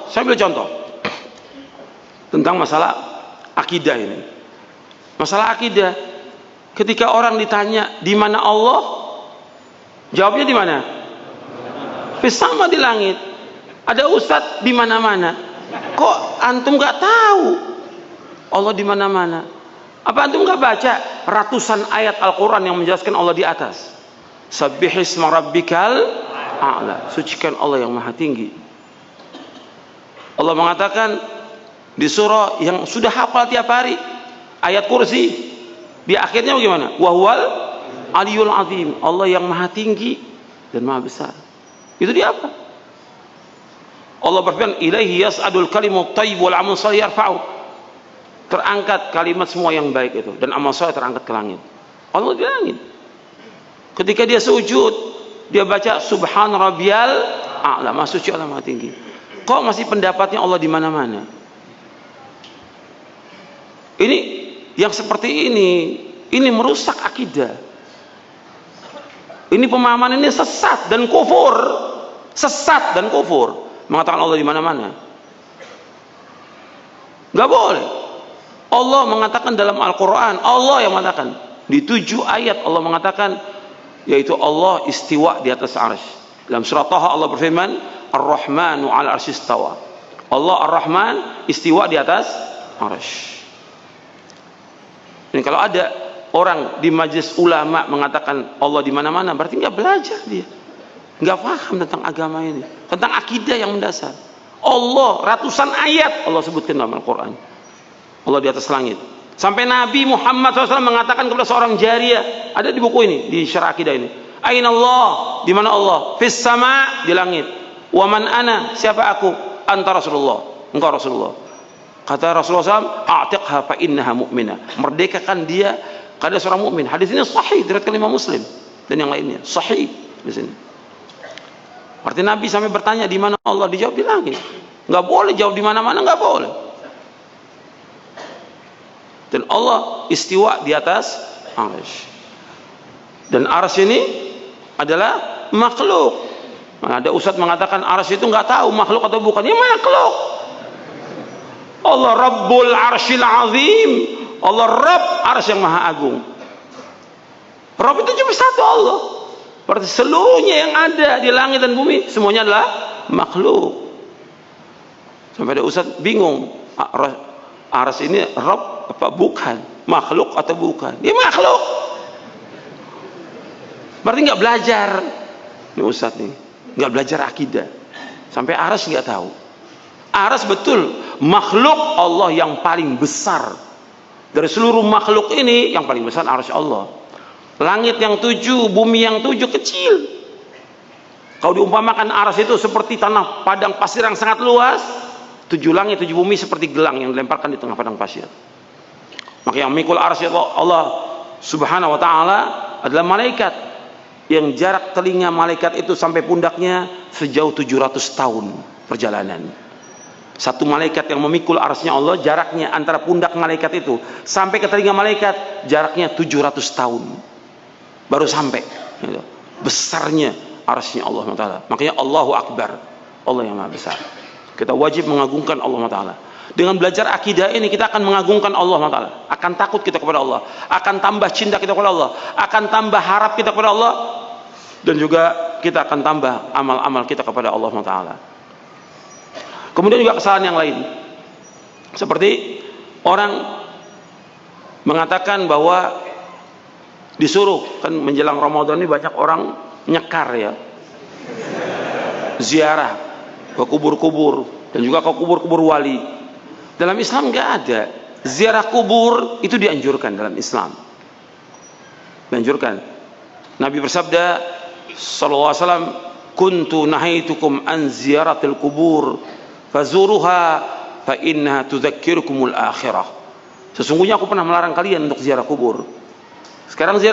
Saya ambil contoh tentang masalah akidah ini. Masalah akidah, ketika orang ditanya di mana Allah, jawabnya di mana? Sama di langit. Ada ustadz di mana-mana. Kok antum nggak tahu Allah di mana-mana? Apa antum nggak baca ratusan ayat Al-Quran yang menjelaskan Allah di atas? Sabbihisma rabbikal a'la. Sucikan Allah yang maha tinggi. Allah mengatakan di surah yang sudah hafal tiap hari, ayat kursi, di akhirnya bagaimana? Wahwal aliyul azim. Allah yang maha tinggi dan maha besar. Itu dia apa? Allah berfirman, ilaihi yas'adul kalimut thayyib wal amal shalih yarfa'u. Terangkat kalimat semua yang baik itu dan amal saleh terangkat ke langit. Allah di langit. Ketika dia sujud, dia baca subhan rabbiyal a'la, maha suci Allah maha tinggi. Kok masih pendapatnya Allah di mana-mana? Ini yang seperti ini merusak akidah. Ini pemahaman ini sesat dan kufur. Sesat dan kufur. Mengatakan Allah di mana-mana. Gak boleh. Allah mengatakan dalam Al-Quran, Allah yang mengatakan di 7 ayat Allah mengatakan, yaitu Allah istiwa di atas arsy. Dalam surah Taha Allah berfirman, Ar-Rahmanu 'ala arsy istawa. Allah Ar-Rahman istiwa di atas arsy. Dan kalau ada orang di majelis ulama mengatakan Allah di mana-mana, berarti nggak belajar dia, nggak paham tentang agama ini, tentang akidah yang mendasar. Allah ratusan ayat Allah sebutkan dalam Al-Quran. Allah di atas langit. Sampai Nabi Muhammad SAW mengatakan kepada seorang jariyah, ada di buku ini, di syarah akidah ini. Aina Allah, di mana Allah? Fis sama, di langit. Wa man ana, siapa aku? Anta Rasulullah, engkau Rasulullah. Kata Rasulullah SAW, a'tiqha fa innaha mu'minah. Merdekakan dia karena seorang mukmin. Hadis ini sahih diriwayatkan Imam Muslim dan yang lainnya. Sahih di sini. Arti Nabi sampai bertanya di mana Allah, dijawab di langit. Enggak boleh jawab di mana-mana, enggak boleh. Dan Allah istiwa di atas arsy. Dan arsy ini adalah makhluk. Nah, ada ustadz mengatakan arsy itu enggak tahu makhluk atau bukan. Ya makhluk. Allah Rabbul Arsyil Azim. Allah Rabb arsy yang maha agung. Rabb itu cuma satu Allah. Berarti seluruhnya yang ada di langit dan bumi semuanya adalah makhluk. Sampai ada ustadz bingung, arsy ini Rabb apa bukan? Makhluk atau bukan? Dia makhluk. Berarti nggak belajar. Ini ustadz nih, nggak belajar akidah. Sampai arsy nggak tahu. Arsy betul makhluk Allah yang paling besar. Dari seluruh makhluk ini yang paling besar arsy Allah. Langit yang 7, bumi yang 7 kecil. Kalau diumpamakan arsy itu seperti tanah padang pasir yang sangat luas, 7 langit 7 bumi seperti gelang yang dilemparkan di tengah padang pasir. Maka yang memikul arsy Allah Subhanahu wa taala adalah malaikat, yang jarak telinga malaikat itu sampai pundaknya sejauh 700 tahun perjalanan. Satu malaikat yang memikul arsy Allah, jaraknya antara pundak malaikat itu sampai ke telinga malaikat jaraknya 700 tahun baru sampai. Besarnya arsy Allah Taala. Makanya Allahu Akbar, Allah yang maha besar. Kita wajib mengagungkan Allah Taala. Dengan belajar akidah ini kita akan mengagungkan Allah Taala, akan takut kita kepada Allah, akan tambah cinta kita kepada Allah, akan tambah harap kita kepada Allah, dan juga kita akan tambah amal-amal kita kepada Allah Taala. Kemudian juga kesalahan yang lain, seperti orang mengatakan bahwa disuruh, kan menjelang Ramadan ini banyak orang nyekar ya, ziarah ke kubur-kubur dan juga ke kubur-kubur wali. Dalam Islam nggak ada ziarah kubur, itu dianjurkan dalam Islam, dianjurkan. Nabi bersabda sallallahu alaihi wasallam, kuntu nahaitukum an ziyaratil kubur fazuruha fa innaha tudzakkirukumul akhirah. Sesungguhnya aku pernah melarang kalian untuk ziarah kubur. Sekarang ziarah